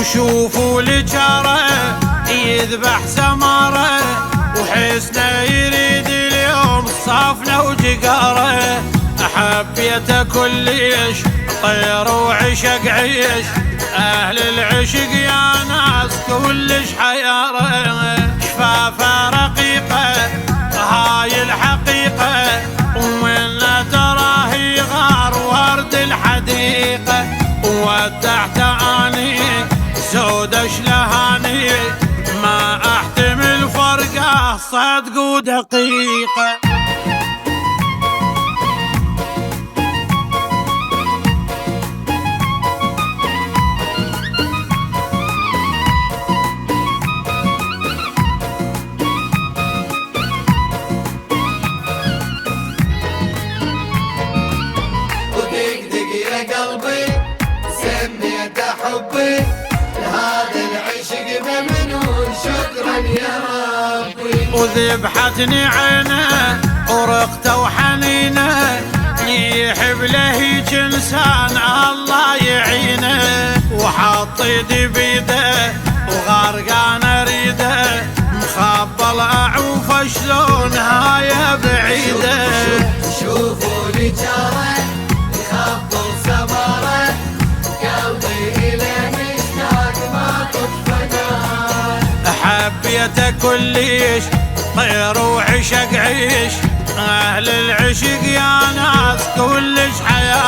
وشوفوا لجاره يذبح سماره، وحسنه يريد اليوم صافنه وجقاره. حبيته كلش طير وعشق عيش، اهل العشق يا ناس كلش حياره. شفافه رقيقه هاي الحقيقه، ومن تراه يغار ورد الحديقه. ودعت اني زود شلهاني، ما احتمل فرقه صدق ودقيقه. حبي لهذا العشق ممنون، شكرا يا ربي. وذبحتني عينه ورقته وحنينه، يحب له جنسان الله يعينه. وحط يدي بيده وغرقان اريده، مخبل اعوف شلون هاي بعيده. شوفوا لجاره يخبل سماره، حبيته كلش طير وعشق عيش، اهل العشق يا ناس كلش حياه.